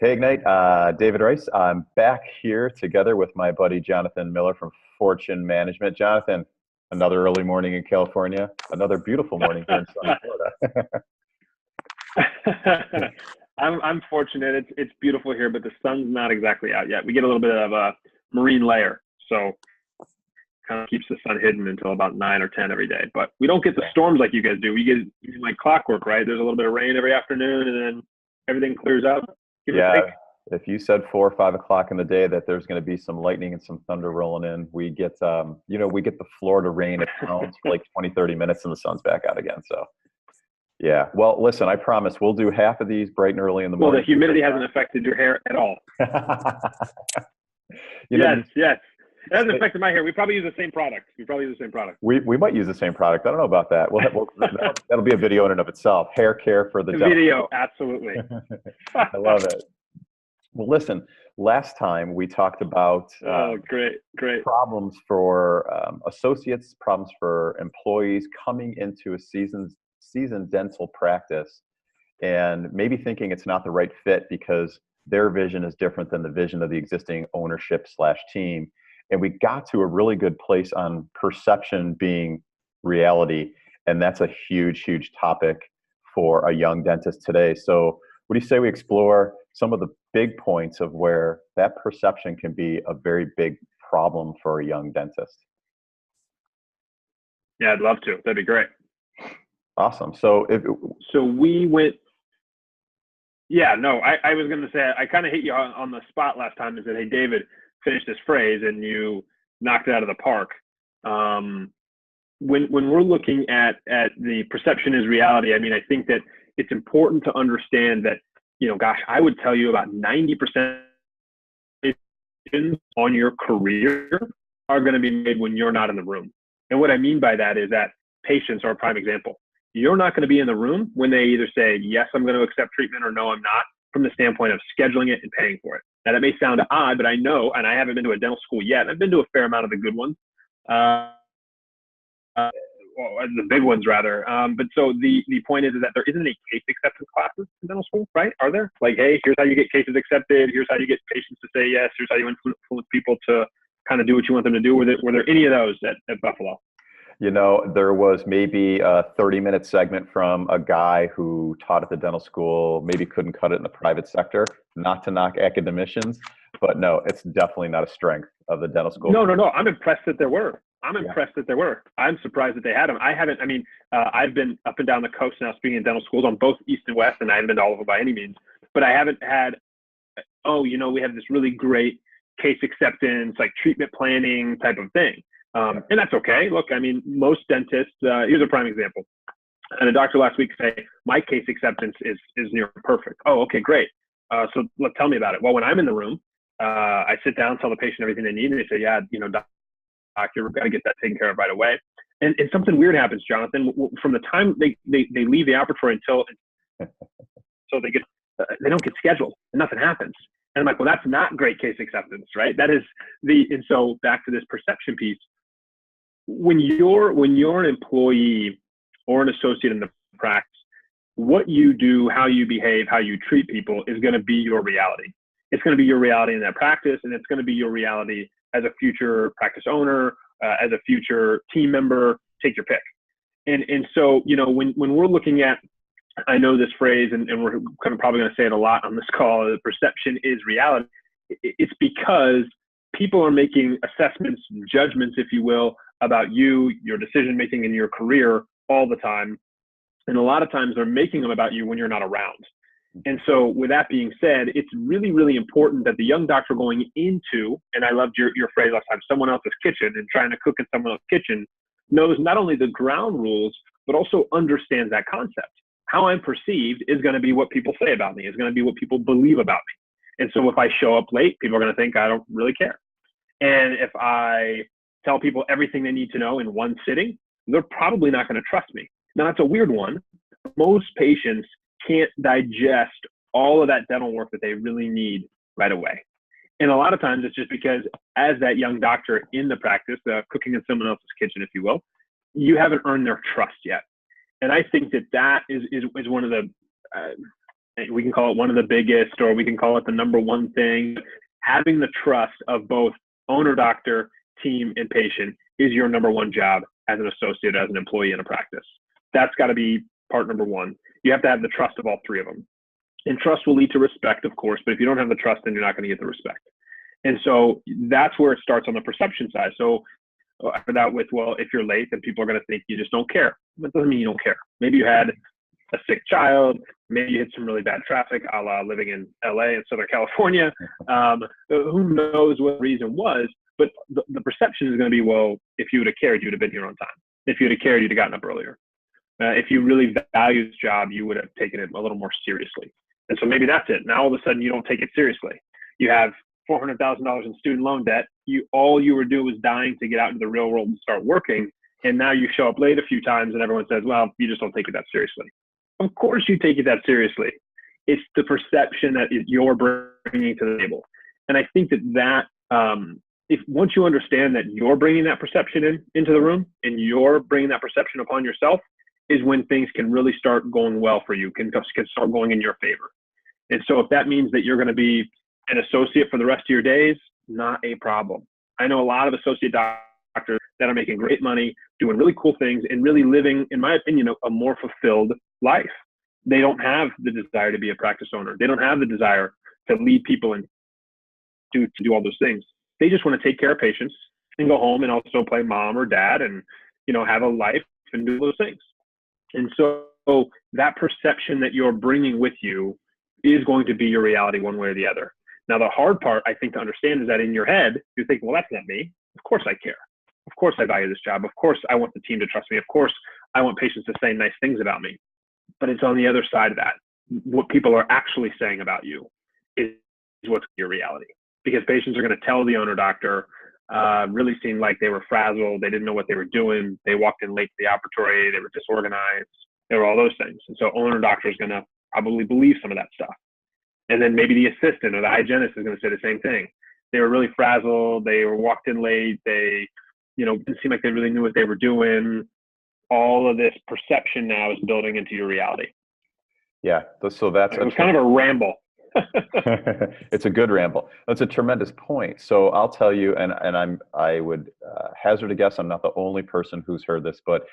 Hey, Ignite, David Rice. I'm back here together with my buddy Jonathan Miller from Fortune Management. Jonathan, another early morning in California, another beautiful morning here in sunny Florida. I'm fortunate. It's beautiful here, but the sun's not exactly out yet. We get a little bit of a marine layer, so kind of keeps the sun hidden until about 9 or 10 every day. But we don't get the storms like you guys do. We get like clockwork, right? There's a little bit of rain every afternoon, and then everything clears up. Give or Yeah, take. if you said 4 or 5 o'clock in the day that there's going to be some lightning and some thunder rolling in, we get the Florida rain. It counts for like 20, 30 minutes and the sun's back out again. So, yeah. Well, listen, I promise we'll do half of these bright and early in the Well, the morning. humidity hasn't affected your hair at all. You know, Yes. It hasn't affected my hair. We probably use the same product. we might use the same product. I don't know about that. That'll be a video in and of itself. Hair care for the The devil. video, absolutely. I love it. Well, listen, last time we talked about Oh, great. problems for associates, problems for employees coming into a seasoned dental practice and maybe thinking it's not the right fit because their vision is different than the vision of the existing ownership slash team. And we got to a really good place on perception being reality. And that's a huge, huge topic for a young dentist today. So what do you say we explore some of the big points of where that perception can be a very big problem for a young dentist? Yeah, I'd love to. That'd be great. Awesome. So So we went. Yeah, no, I was going to say, I kind of hit you on the spot last time and said, hey, David, finish this phrase, and you knocked it out of the park. When we're looking at the perception is reality, I mean, I think that it's important to understand that, gosh, I would tell you about 90% on your career are going to be made when you're not in the room. And what I mean by that is that patients are a prime example. You're not going to be in the room when they either say, yes, I'm going to accept treatment, or no, I'm not, from the standpoint of scheduling it and paying for it. Now, that may sound odd, but I know, and I haven't been to a dental school yet. I've been to a fair amount of the good ones, the big ones rather. But so the point is that there isn't any case acceptance classes in dental school, right? Are there? Like, hey, here's how you get cases accepted. Here's how you get patients to say yes. Here's how you influence people to kind of do what you want them to do. Were there any of those at Buffalo? There was maybe a 30-minute segment from a guy who taught at the dental school, maybe couldn't cut it in the private sector, not to knock academicians, but no, it's definitely not a strength of the dental school. No. I'm impressed that there were. I'm surprised that they had them. I've been up and down the coast now speaking in dental schools on both East and West, and I haven't been to all of them by any means, but I haven't had, we have this really great case acceptance, like treatment planning type of thing. And that's okay. Look, I mean, most dentists, here's a prime example. And a doctor last week say, my case acceptance is near perfect. Oh, okay, great. So tell me about it. Well, when I'm in the room, I sit down, tell the patient everything they need, and they say, yeah, doctor, we've got to get that taken care of right away. And something weird happens, Jonathan. From the time they leave the operatory until so they don't get scheduled and nothing happens. And I'm like, well, that's not great case acceptance, right? That is and so back to this perception piece. When you're an employee or an associate in the practice, what you do, how you behave, how you treat people is going to be your reality. It's going to be your reality in that practice, and it's going to be your reality as a future practice owner, as a future team member. Take your pick. And so, when we're looking at, I know this phrase, and we're kind of probably going to say it a lot on this call, the perception is reality. It's because people are making assessments, judgments, if you will, about you, your decision-making in your career all the time. And a lot of times they're making them about you when you're not around. And so with that being said, it's really, really important that the young doctor going into, and I loved your phrase last time, someone else's kitchen and trying to cook in someone else's kitchen, knows not only the ground rules, but also understands that concept. How I'm perceived is going to be what people say about me, is going to be what people believe about me. And so if I show up late, people are going to think I don't really care. And if I tell people everything they need to know in one sitting, they're probably not going to trust me. Now, that's a weird one. Most patients can't digest all of that dental work that they really need right away. And a lot of times it's just because as that young doctor in the practice, cooking in someone else's kitchen, if you will, you haven't earned their trust yet. And I think that is one of the We can call it one of the biggest, or we can call it the number one thing. Having the trust of both owner, doctor, team, and patient is your number one job as an associate, as an employee in a practice. That's got to be part number one. You have to have the trust of all three of them. And trust will lead to respect, of course, but if you don't have the trust, then you're not going to get the respect. And so that's where it starts on the perception side. So after that with, well, if you're late, then people are going to think you just don't care. That doesn't mean you don't care. Maybe you had a sick child, maybe you hit some really bad traffic, a la living in LA and Southern California. Who knows what the reason was, but the perception is going to be, well, if you would have cared, you would have been here on time. If you would have cared, you'd have gotten up earlier. If you really value this job, you would have taken it a little more seriously. And so maybe that's it. Now all of a sudden you don't take it seriously. You have $400,000 in student loan debt. All you were doing was dying to get out into the real world and start working. And now you show up late a few times and everyone says, well, you just don't take it that seriously. Of course you take it that seriously. It's the perception that you're bringing to the table. And I think that if once you understand that you're bringing that perception into the room and you're bringing that perception upon yourself, is when things can really start going well for you, can start going in your favor. And so if that means that you're going to be an associate for the rest of your days, not a problem. I know a lot of associate doctors that are making great money, doing really cool things, and really living, in my opinion, a more fulfilled life. They don't have the desire to be a practice owner. They don't have the desire to lead people and to do all those things. They just want to take care of patients and go home and also play mom or dad and, have a life and do those things. And so that perception that you're bringing with you is going to be your reality one way or the other. Now, the hard part, I think, to understand is that in your head, you're thinking, well, that's not me. Of course I care. Of course I value this job. Of course I want the team to trust me. Of course I want patients to say nice things about me. But it's on the other side of that. What people are actually saying about you is what's your reality. Because patients are going to tell the owner doctor, really seemed like they were frazzled. They didn't know what they were doing. They walked in late to the operatory. They were disorganized. They were all those things. And so owner doctor is going to probably believe some of that stuff. And then maybe the assistant or the hygienist is going to say the same thing. They were really frazzled. They were walked in late. They, didn't seem like they really knew what they were doing. All of this perception now is building into your reality. Yeah. So that's it was kind of a ramble. It's a good ramble. That's a tremendous point. So I'll tell you, and I would hazard a guess, I'm not the only person who's heard this, but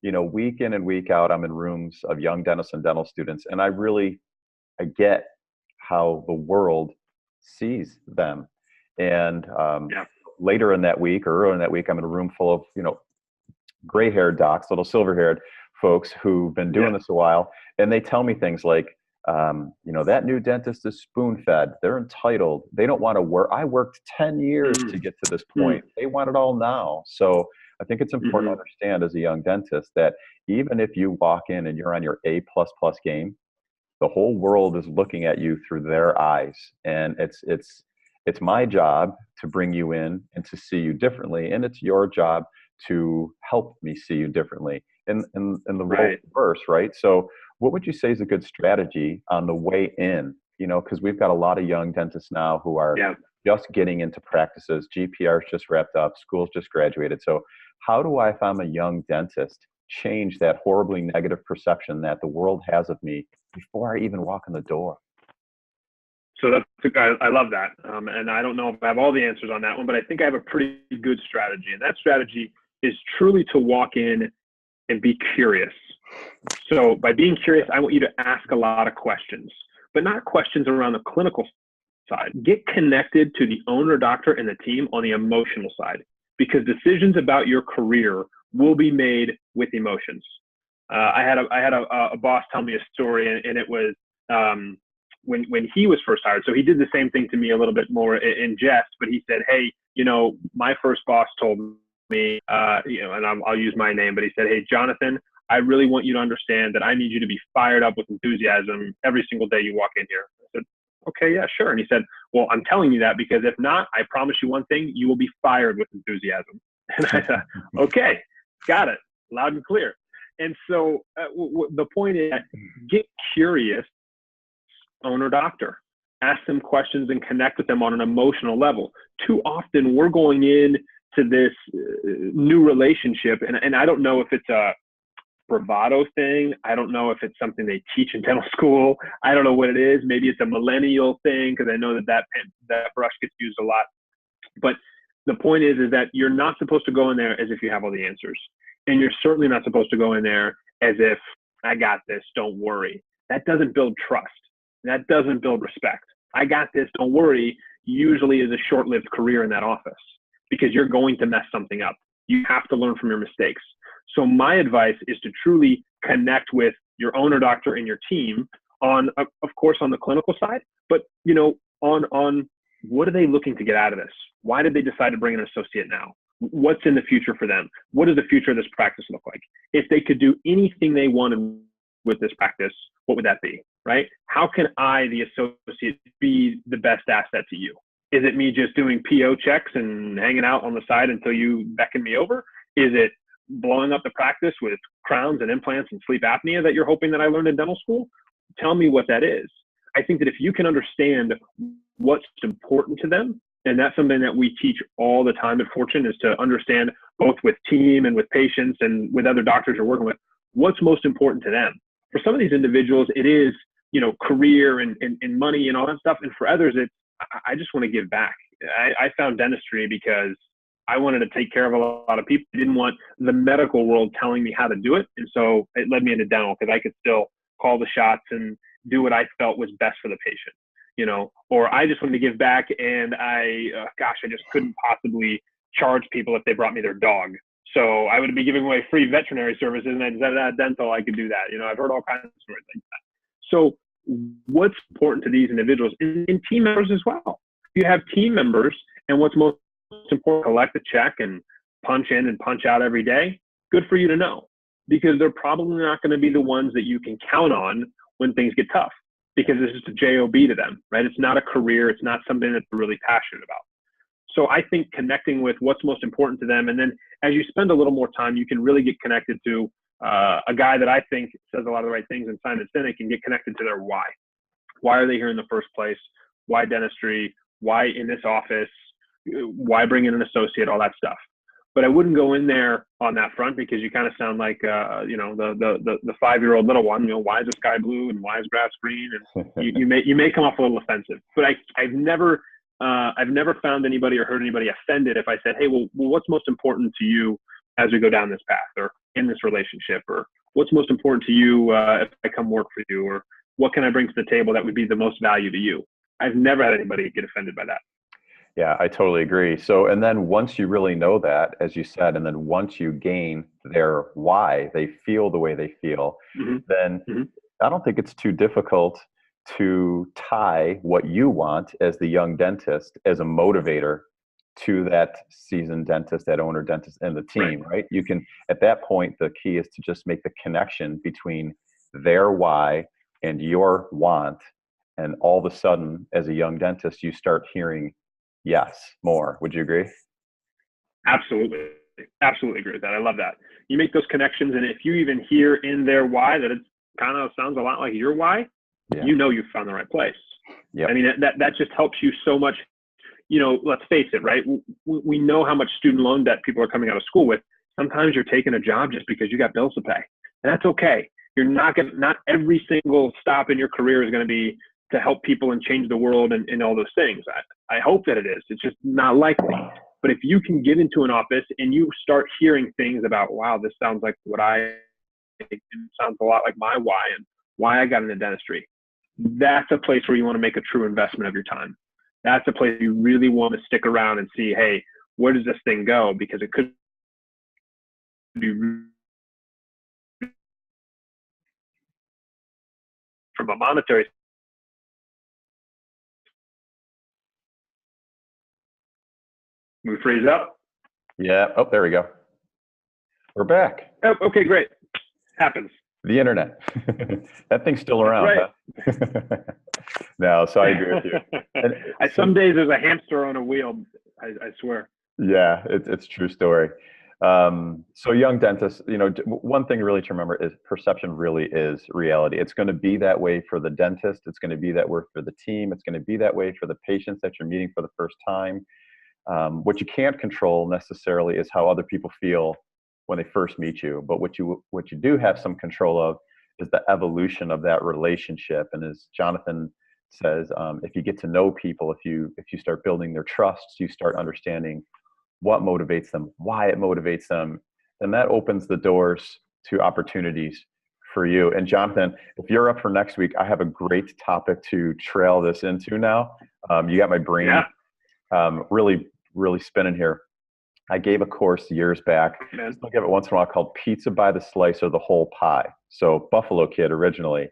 week in and week out, I'm in rooms of young dentists and dental students, and I get how the world sees them. And later in that week, or earlier in that week, I'm in a room full of gray-haired docs, little silver-haired folks who've been doing this a while, and they tell me things like, that new dentist is spoon-fed. They're entitled. They don't want to work. I worked 10 years to get to this point. They want it all now. So I think it's important to understand as a young dentist that even if you walk in and you're on your A++ game, the whole world is looking at you through their eyes. And it's my job to bring you in and to see you differently. And it's your job to help me see you differently in the role reverse, right? So what would you say is a good strategy on the way in? Because we've got a lot of young dentists now who are just getting into practices. GPR's just wrapped up, school's just graduated. So how do I, if I'm a young dentist, change that horribly negative perception that the world has of me before I even walk in the door? So I love that. And I don't know if I have all the answers on that one, but I think I have a pretty good strategy. And that strategy is truly to walk in and be curious. So by being curious, I want you to ask a lot of questions, but not questions around the clinical side. Get connected to the owner, doctor, and the team on the emotional side, because decisions about your career will be made with emotions. I had a boss tell me a story, and it was when he was first hired. So he did the same thing to me a little bit more in jest, but he said, hey, my first boss told me, and I'll use my name, but he said, hey, Jonathan, I really want you to understand that I need you to be fired up with enthusiasm every single day you walk in here. I said, okay, yeah, sure. And he said, well, I'm telling you that because if not, I promise you one thing, you will be fired with enthusiasm. And I said, okay, got it, loud and clear. And so the point is, get curious, owner doctor. Ask them questions and connect with them on an emotional level. Too often we're going in to this new relationship, and I don't know if it's bravado thing. I don't know if it's something they teach in dental school. I don't know what it is. Maybe it's a millennial thing, because I know that brush gets used a lot. But the point is that you're not supposed to go in there as if you have all the answers. And you're certainly not supposed to go in there as if, I got this, don't worry. That doesn't build trust. That doesn't build respect. I got this, don't worry, usually is a short-lived career in that office, because you're going to mess something up. You have to learn from your mistakes. So my advice is to truly connect with your owner doctor and your team on, of course, on the clinical side, but, you know, on what are they looking to get out of this? Why did they decide to bring an associate now? What's in the future for them? What does the future of this practice look like? If they could do anything they wanted with this practice, what would that be, right? How can I, the associate, be the best asset to you? Is it me just doing PO checks and hanging out on the side until you beckon me over? Is it blowing up the practice with crowns and implants and sleep apnea that you're hoping that I learned in dental school? Tell me what that is. I think that if you can understand what's important to them, and that's something that we teach all the time at Fortune, is to understand, both with team and with patients and with other doctors you're working with, what's most important to them. For some of these individuals, it is, you know, career and money and all that stuff. And for others, it's, I just want to give back. I found dentistry because I wanted to take care of a lot of people. I didn't want the medical world telling me how to do it. And so it led me into dental, because I could still call the shots and do what I felt was best for the patient, you know, or I just wanted to give back, and I just couldn't possibly charge people if they brought me their dog. So I would be giving away free veterinary services, and I decided that dental, I could do that. You know, I've heard all kinds of stories like that. So what's important to these individuals, and team members as well. You have team members, and what's most important, collect a check and punch in and punch out every day. Good for you to know, because they're probably not going to be the ones that you can count on when things get tough, because it's just a job to them, right? It's not a career. It's not something that they're really passionate about. So I think connecting with what's most important to them, and then as you spend a little more time, you can really get connected to a guy that I think says a lot of the right things in Simon Sinek, and get connected to their why. Why are they here in the first place? Why dentistry? Why in this office? Why bring in an associate? All that stuff. But I wouldn't go in there on that front, because you kind of sound like, you know, the 5-year-old little one. You know, why is the sky blue and why is grass green? And you may come off a little offensive. But I've never found anybody or heard anybody offended if I said, hey, well, what's most important to you as we go down this path, or in this relationship, or what's most important to you if I come work for you, or what can I bring to the table that would be the most value to you? I've never had anybody get offended by that. Yeah, I totally agree. So, and then once you really know that, as you said, and then once you gain their why, they feel the way they feel, then I don't think it's too difficult to tie what you want as the young dentist as a motivator to that seasoned dentist, that owner dentist, and the team, right? You can, at that point, the key is to just make the connection between their why and your want. And all of a sudden, as a young dentist, you start hearing yes more. Would you agree? Absolutely. Absolutely agree with that. I love that. You make those connections, and if you even hear in their why that it kind of sounds a lot like your why, you know you've found the right place. I mean, that just helps you so much. You know, let's face it, right? We know how much student loan debt people are coming out of school with. Sometimes you're taking a job just because you got bills to pay, and that's okay. You're not every single stop in your career is going to be to help people and change the world and all those things. I hope that it is. It's just not likely. But if you can get into an office and you start hearing things about, wow, this sounds like it sounds a lot like my why and why I got into dentistry. That's a place where you want to make a true investment of your time. That's a place you really want to stick around and see, hey, where does this thing go? Because it could be from a monetary. We freeze up. Yeah. Oh, there we go. We're back. Oh, okay, great. Happens. The internet. That thing's still around. Right. Huh? No, so I agree with you. Some days there's a hamster on a wheel. I swear. Yeah, it's a true story. So young dentists, you know, one thing really to remember is perception really is reality. It's going to be that way for the dentist. It's going to be that way for the team. It's going to be that way for the patients that you're meeting for the first time. What you can't control necessarily is how other people feel when they first meet you. But what you do have some control of is the evolution of that relationship. And as Jonathan says, if you get to know people, if you start building their trust, you start understanding what motivates them, why it motivates them, then that opens the doors to opportunities for you. And Jonathan, if you're up for next week, I have a great topic to trail this into now. You got my brain really spinning here. I gave a course years back. I still give it once in a while, called Pizza by the Slice or the Whole Pie. So Buffalo Kid originally.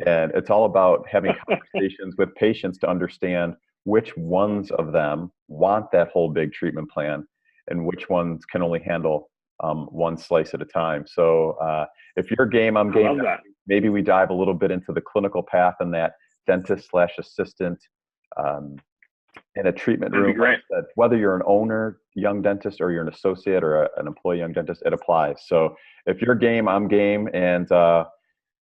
And it's all about having conversations with patients to understand which ones of them want that whole big treatment plan and which ones can only handle one slice at a time. So if you're game, I'm game. Maybe we dive a little bit into the clinical path and that dentist/assistant in a treatment room. Like I said, whether you're an owner, young dentist, or you're an associate or an employee, young dentist, it applies. So if you're game, I'm game. And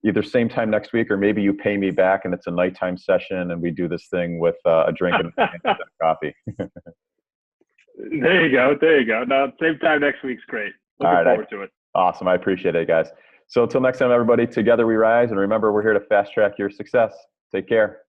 either same time next week, or maybe you pay me back and it's a nighttime session and we do this thing with a drink and coffee. There you go. No, same time next week's great. Looking forward to it. Awesome. I appreciate it, guys. So until next time, everybody, together we rise. And remember, we're here to fast track your success. Take care.